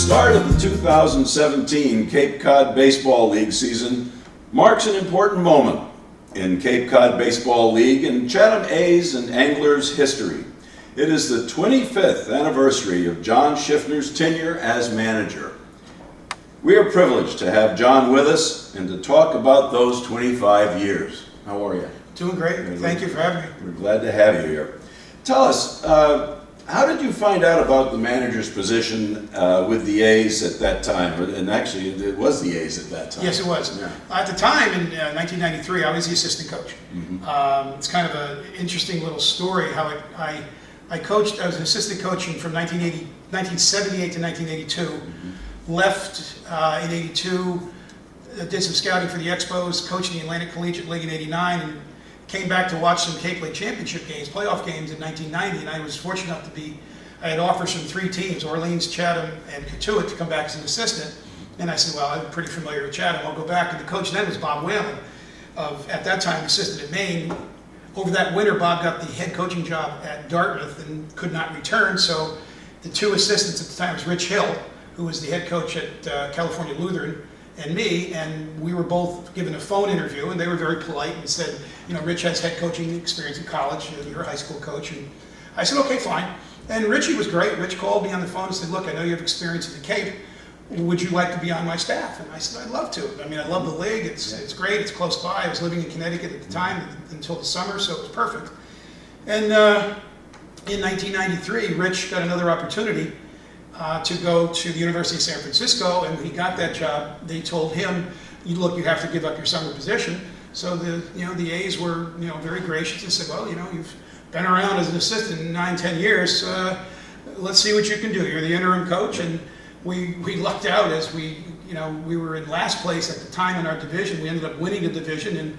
start of the 2017 Cape Cod Baseball League season marks an important moment in Cape Cod Baseball League and Chatham A's and Anglers history. It is the 25th anniversary of John Schiffner's tenure as manager. We are privileged to have John with us and to talk about those 25 years. How are you? Doing great. Thank you for having me. We're glad to have you here. Tell us, how did you find out about the manager's position with the A's at that time? And actually, it was the A's at that time. Yes, it was. Yeah. At the time, in 1993, I was the assistant coach. Mm-hmm. It's kind of an interesting little story how I coached. I was an assistant coaching from 1978 to 1982. Mm-hmm. Left in 82, did some scouting for the Expos, coached the Atlantic Collegiate League in 89, and came back to watch some Cape League Championship games, playoff games in 1990, and I was fortunate enough I had offers from 3 teams, Orleans, Chatham, and Cotuit, to come back as an assistant. And I said, well, I'm pretty familiar with Chatham, I'll go back. And the coach then was Bob Whalen, at that time assistant at Maine. Over that winter, Bob got the head coaching job at Dartmouth and could not return, so the 2 assistants at the time was Rich Hill, who was the head coach at California Lutheran, and me, and we were both given a phone interview, and they were very polite and said, you know, Rich has head coaching experience in college, you're a high school coach. And I said, okay, fine. And Richie was great. Rich called me on the phone and said, look, I know you have experience at the Cape. Would you like to be on my staff? And I said, I'd love to. I mean, I love the league. It's great. It's close by. I was living in Connecticut at the time until the summer, so it was perfect. And in 1993, Rich got another opportunity to go to the University of San Francisco, and when he got that job, they told him, look, you have to give up your summer position. So the A's were very gracious and said, well, you've been around as an assistant in 9-10 years. Let's see what you can do. You're the interim coach, and we lucked out as we were in last place at the time in our division. We ended up winning the division, and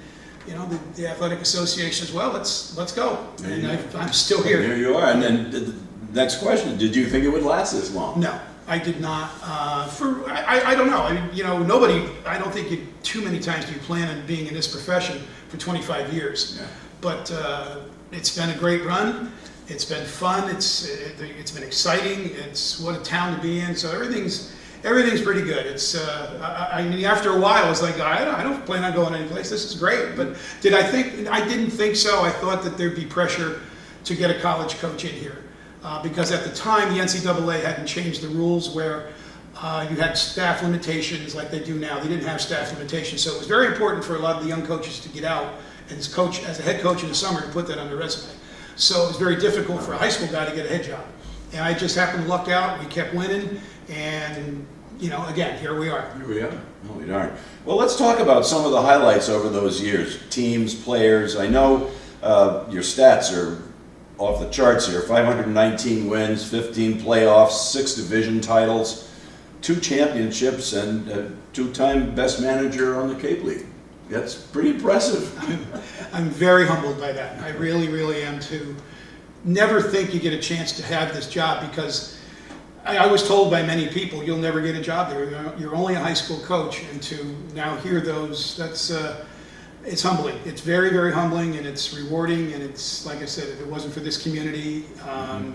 the athletic association as well. Let's go. And I'm still here. Here you are. And then the next question: did you think it would last this long? No. I did not. I don't know. I mean, nobody. I don't think too many times do you plan on being in this profession for 25 years. Yeah. But it's been a great run. It's been fun. It's been exciting. It's what a town to be in. So everything's pretty good. It's. I mean, after a while, I was like, I don't plan on going anyplace. This is great. But did I think? I didn't think so. I thought that there'd be pressure to get a college coach in here. Because at the time, the NCAA hadn't changed the rules where you had staff limitations like they do now. They didn't have staff limitations. So it was very important for a lot of the young coaches to get out and as a head coach in the summer to put that on their resume. So it was very difficult for a high school guy to get a head job. And I just happened to luck out. We kept winning. And, again, here we are. Here we are. No, we aren't. Well, let's talk about some of the highlights over those years. Teams, players. I know your stats are off the charts here. 519 wins, 15 playoffs, 6 division titles, 2 championships, and a 2-time best manager on the Cape League. That's pretty impressive. I'm very humbled by that. I really, really am too. Never think you get a chance to have this job, because I was told by many people, you'll never get a job there. You're only a high school coach, and to now hear those, it's humbling. It's very, very humbling, and it's rewarding, and it's, like I said, if it wasn't for this community,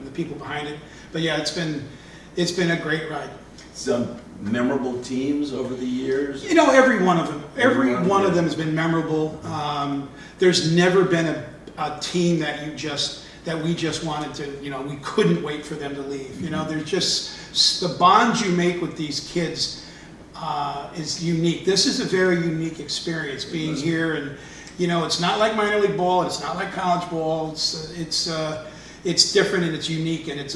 the people behind it. But yeah, it's been a great ride. Some memorable teams over the years? Every one of them. Every one of them has been memorable. There's never been a team that we just wanted to, we couldn't wait for them to leave. There's just, the bonds you make with these kids is unique. This is a very unique experience being here, and it's not like minor league ball, and it's not like college ball. It's different, and it's unique, and it's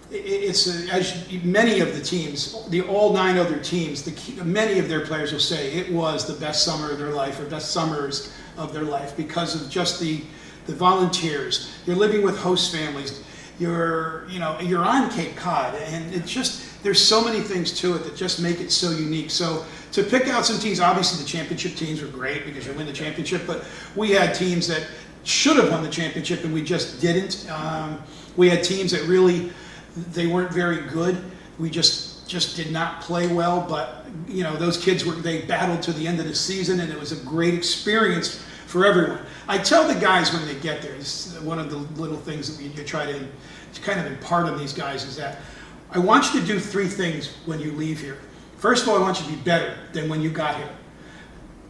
as many of the teams, all 9 other teams, many of their players will say it was the best summer of their life, or best summers of their life, because of just the volunteers. You're living with host families. You're on Cape Cod, and it's just, there's so many things to it that just make it so unique. So to pick out some teams, obviously the championship teams were great because you win the championship, but we had teams that should have won the championship and we just didn't. We had teams that really, they weren't very good. We just did not play well, but those kids they battled to the end of the season, and it was a great experience for everyone. I tell the guys when they get there, this is one of the little things that you try to kind of impart on these guys, is that I want you to do three things when you leave here. First of all, I want you to be better than when you got here.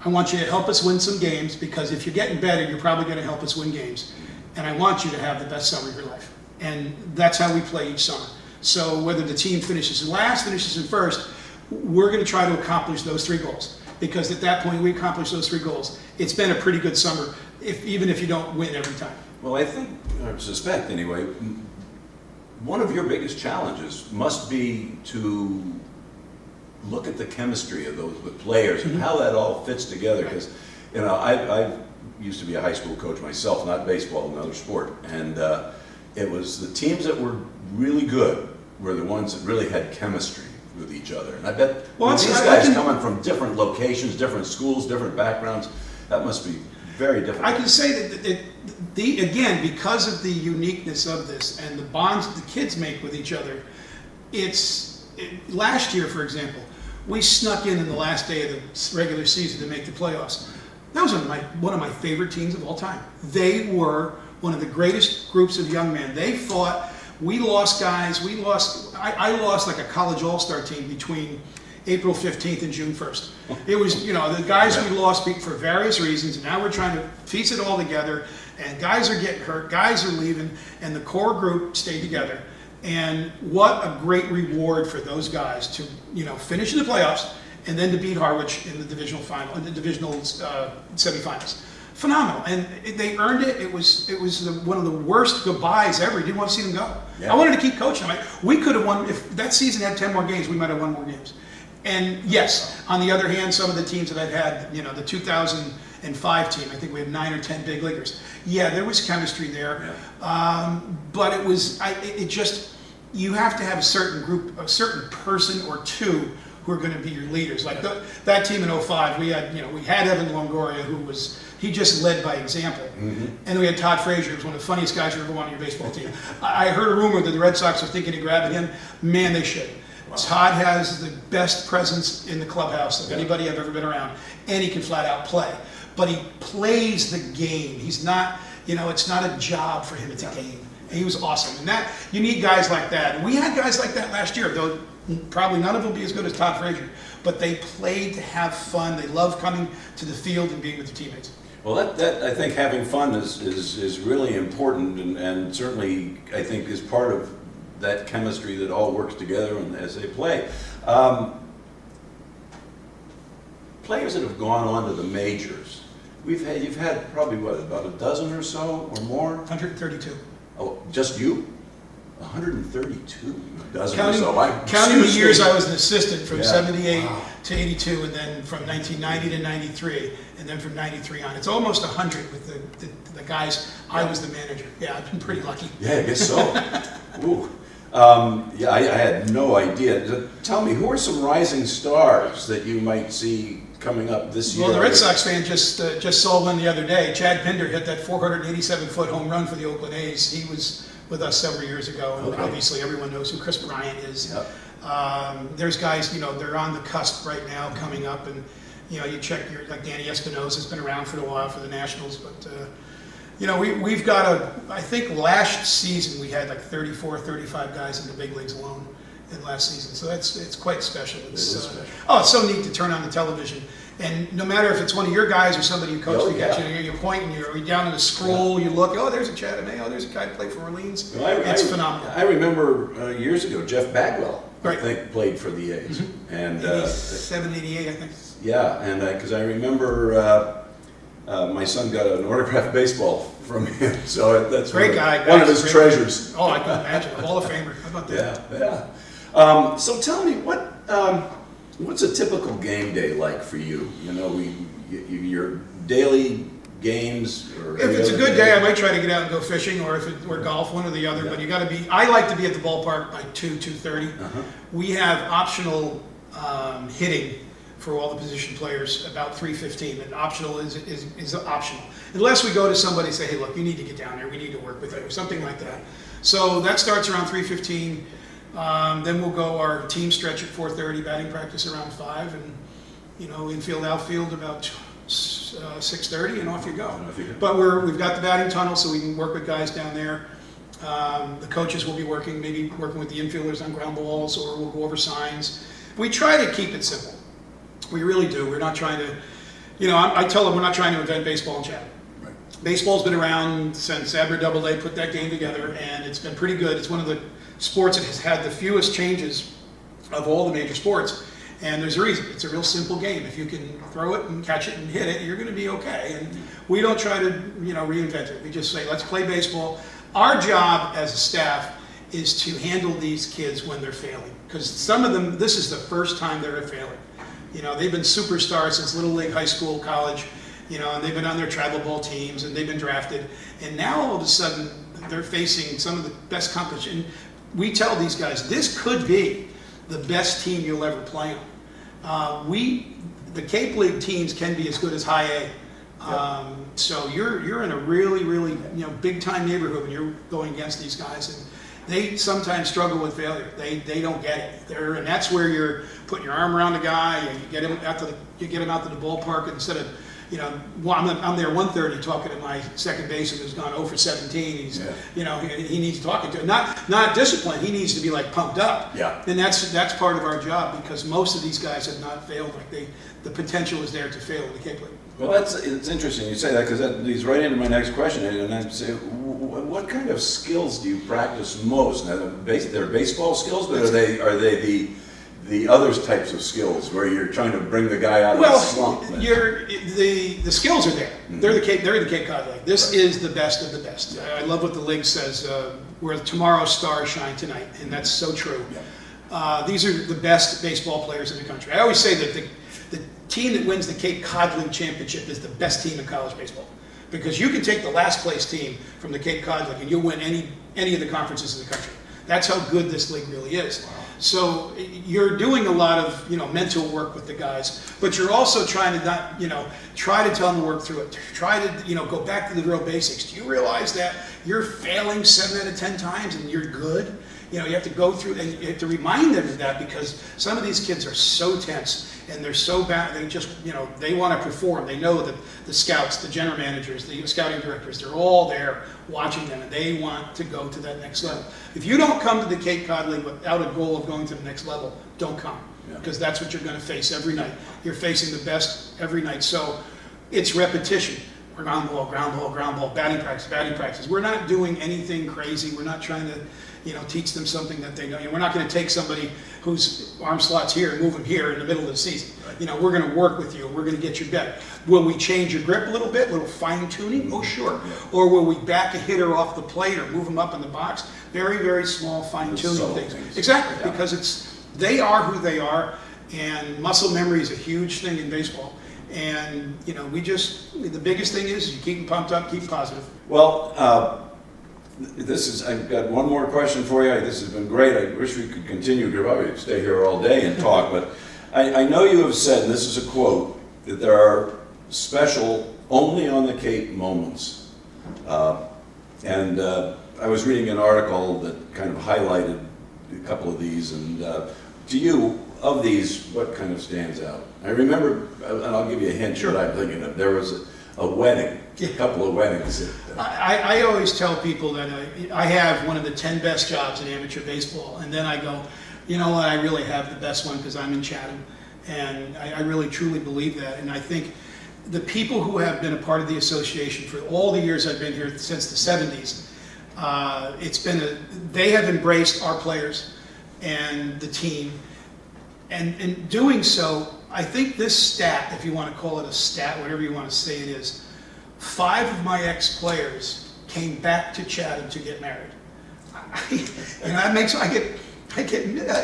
I want you to help us win some games, because if you're getting better, you're probably going to help us win games. And I want you to have the best summer of your life. And that's how we play each summer. So whether the team finishes in last, finishes in first, we're going to try to accomplish those three goals. Because at that point, we accomplish those three goals. It's been a pretty good summer, even if you don't win every time. Well, I think, or suspect anyway, one of your biggest challenges must be to look at the chemistry of the players and how that all fits together. Because, you know, I used to be a high school coach myself, not baseball, another sport, and it was the teams that were really good were the ones that really had chemistry with each other. And I bet with these guys coming from different locations, different schools, different backgrounds, that must be very difficult. I can say that again, because of the uniqueness of this and the bonds that the kids make with each other, last year, for example, we snuck in the last day of the regular season to make the playoffs. That was one of my favorite teams of all time. They were one of the greatest groups of young men. They fought. We lost guys. I lost like a college all-star team between April 15th and June 1st. It was, the guys we lost for various reasons, and now we're trying to piece it all together, and guys are getting hurt, guys are leaving, and the core group stayed together. And what a great reward for those guys to, finish in the playoffs and then to beat Harwich in the divisional semifinals. Phenomenal, and they earned it. It was one of the worst goodbyes ever. You didn't want to see them go. Yeah. I wanted to keep coaching them. We could have won if that season had 10 more games. We might have won more games. And yes, on the other hand, some of the teams that I've had, the 2005 team, I think we had 9 or 10 big leaguers. Yeah, there was chemistry there, but it was you have to have a certain group, a certain person or two who are going to be your leaders. Like that team in 05, we had Evan Longoria, he just led by example. Mm-hmm. And we had Todd Frazier, who was one of the funniest guys you ever want on your baseball team. I heard a rumor that the Red Sox are thinking of grabbing him. Man, they should. Wow. Todd has the best presence in the clubhouse of anybody I've ever been around, and he can flat out play. But he plays the game. He's not, it's not a job for him, it's a game. And he was awesome. And you need guys like that. And we had guys like that last year, though probably none of them will be as good as Todd Frazier. But they played to have fun. They love coming to the field and being with their teammates. Well, that I think having fun is really important, and certainly I think is part of that chemistry that all works together and as they play. Players that have gone on to the majors, you've had probably about a dozen or so or more? 132. Oh, just you? 132, a dozen counting, or so. Counting the years I was an assistant from 78 to 82, and then from 1990 to 93, and then from 93 on. It's almost 100 with the guys. I was the manager. Yeah, I've been pretty lucky. Yeah, I guess so. Ooh. I had no idea. Tell me, who are some rising stars that you might see coming up this year? Well, the Red Sox fan just saw one the other day. Chad Pinder hit that 487-foot home run for the Oakland A's. He was with us several years ago, and obviously everyone knows who Chris Bryant is. Yep. There's guys, they're on the cusp right now coming up, and you check like Danny Espinosa's been around for a while for the Nationals, but we've got I think last season we had like 34, 35 guys in the big leagues alone in last season, so it's quite special. It's so neat to turn on the television. And no matter if it's one of your guys or somebody you coach, you point and you're down in the scroll, you look, there's a Chatham, there's a guy who played for Orleans. Well, it's phenomenal. I remember years ago, Jeff Bagwell, I think, played for the A's. Mm-hmm. And 87, 88, I think. Yeah, and because I remember my son got an autographed baseball from him, so that's great guy. One of his treasures. Oh, I can imagine. A Hall of Famer. How about that? Yeah. So tell me, what's a typical game day like for you? Your daily games? Or if it's a good day, I might try to get out and go fishing, or golf, one or the other. Yeah. But I like to be at the ballpark by 2:30. Uh-huh. We have optional hitting for all the position players about 3:15, and optional is optional. Unless we go to somebody and say, hey, look, you need to get down there, we need to work with you, or something like that. So that starts around 3:15. Then we'll go our team stretch at 4:30, batting practice around 5, and infield, outfield about 6:30, and off you go. But we've got the batting tunnel, so we can work with guys down there. The coaches will be maybe working with the infielders on ground balls, or we'll go over signs. We try to keep it simple. We really do. We're not trying to, I tell them we're not trying to invent baseball in Chatham. Right. Baseball's been around since Aber Double A put that game together, and it's been pretty good. It's one of the sports that has had the fewest changes of all the major sports. And there's a reason. It's a real simple game. If you can throw it and catch it and hit it, you're going to be okay. And we don't try to, reinvent it. We just say, let's play baseball. Our job as a staff is to handle these kids when they're failing. Because some of them, this is the first time they're failing. They've been superstars since Little League, high school, college, and they've been on their travel ball teams, and they've been drafted. And now all of a sudden, they're facing some of the best competition. And we tell these guys, this could be the best team you'll ever play on. The Cape League teams can be as good as High A. So you're in a really, really big time neighborhood when you're going against these guys, and they sometimes struggle with failure. They don't get it. And that's where you're putting your arm around the guy, and you get him out to the ballpark instead of. I'm there 1:30 talking to my second baseman who's gone 0 for 17. He's, he needs talking to. Not disciplined. He needs to be like pumped up. Yeah. And that's part of our job, because most of these guys have not failed. The potential is there to fail in the Cape League. Well, it's interesting you say that, because that leads right into my next question. And I'd say, what kind of skills do you practice most? Now, they're baseball skills, but are they the other types of skills where you're trying to bring the guy out of the slump? The skills are there. Mm-hmm. They're in the Cape Cod League. This is the best of the best. I love what the league says, where tomorrow's stars shine tonight, and that's so true. Yeah. These are the best baseball players in the country. I always say that the team that wins the Cape Cod League championship is the best team in college baseball, because you can take the last place team from the Cape Cod League and you'll win any of the conferences in the country. That's how good this league really is. Wow. So you're doing a lot of mental work with the guys, but you're also trying to not try to tell them to work through it. Try to go back to the real basics. Do you realize that you're failing 7 out of 10 times and you're good? You have to go through, and you have to remind them of that, because some of these kids are so tense and they're so bad. They just they want to perform. They know that the scouts, the general managers, the scouting directors, they're all there watching them, and they want to go to that next level. If you don't come to the Cape Cod League without a goal of going to the next level, don't come, because that's what you're going to face every night. You're facing the best every night. So it's repetition. Ground ball, ground ball, ground ball, batting practice. We're not doing anything crazy. We're not trying to teach them something that they know. We're not going to take somebody whose arm slot's here and move them here in the middle of the season. Right. We're going to work with you. We're going to get you better. Will we change your grip a little bit, a little fine tuning? Oh, sure. Yeah. Or will we back a hitter off the plate or move them up in the box? Very, very small fine tuning things. Exactly, yeah. Because they are who they are, and muscle memory is a huge thing in baseball. And the biggest thing is you keep them pumped up, keep positive. Well, I've got one more question for you. This has been great. I wish we could continue. We could probably stay here all day and talk, but I know you have said, and this is a quote, that there are special, only on the Cape moments. And I was reading an article that kind of highlighted a couple of these, and to you, of these, what kind of stands out? I remember, and I'll give you a hint. Sure. What I'm thinking of. There was a wedding, a couple of weddings. I always tell people that I have one of the 10 best jobs in amateur baseball, and then I go, you know what, I really have the best one because I'm in Chatham, and I really truly believe that. And I think the people who have been a part of the association for all the years I've been here since the 70s, they have embraced our players and the team, and in doing so, I think this stat, if you want to call it a stat, whatever you want to say it is, 5 of my ex-players came back to Chatham to get married. And that makes, I get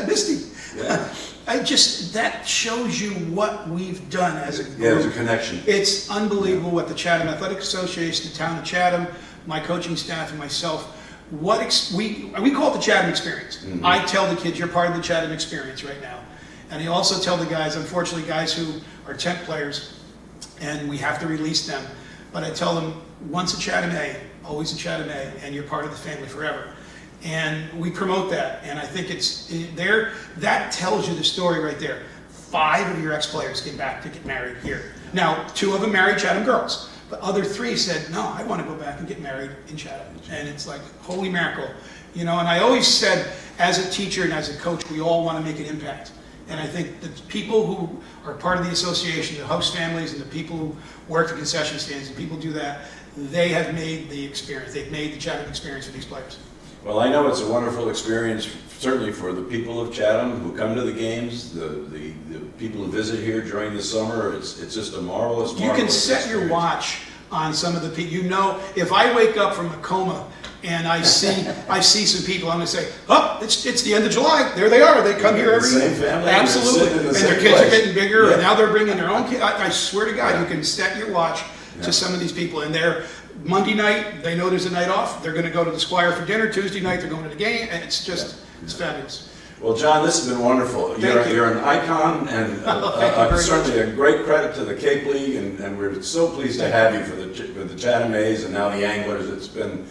misty. Yeah. That shows you what we've done as a group. Yeah, there's a connection. It's unbelievable what the Chatham Athletic Association, the town of Chatham, my coaching staff and myself, we call it the Chatham experience. Mm-hmm. I tell the kids, you're part of the Chatham experience right now. And I also tell the guys, unfortunately, guys who are temp players, and we have to release them, but I tell them, once a Chatham A, always a Chatham A, and you're part of the family forever. And we promote that, and I think that tells you the story right there. 5 of your ex-players came back to get married here. Now, 2 of them married Chatham girls, The other 3 said, no, I want to go back and get married in Chatham. And it's like, holy mackerel. You know, and I always said, as a teacher and as a coach, we all want to make an impact. And I think the people who are part of the association, the host families and the people who work the concession stands, and people do that, they have made the experience. They've made the Chatham experience for these players. Well, I know it's a wonderful experience, certainly for the people of Chatham who come to the games, the people who visit here during the summer. It's just a marvelous, You can set experience. your watch on some of the people. You know, if I wake up from a coma and I see some people, I'm going to say, oh, it's the end of July. There they are. They come here every year. Same family. Absolutely. And their kids are getting bigger, yeah. and now they're bringing their own kids. I swear to God, Yeah. you can set your watch Yeah. to some of these people, and they're Monday night, they know there's a night off. They're going to go to the Squire for dinner. Tuesday night, they're going to the game, and it's just, it's fabulous. Well, John, this has been wonderful. Thank you. You're an icon, and Thank you very certainly a great credit to the Cape League, and we're so pleased to have you for the Chatham A's and now the Anglers. It's been,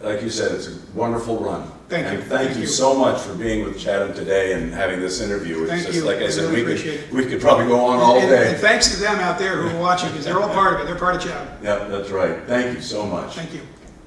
like you said, it's a wonderful run. Thank you. And thank Thank you you. so much for being with Chatham today and having this interview. It's Thank just, you. like I said, really appreciate it. we could probably go on all And day. thanks to them out there who are watching, because they're all part of it. They're part of Chatham. Yeah, that's right. Thank you so much. Thank you.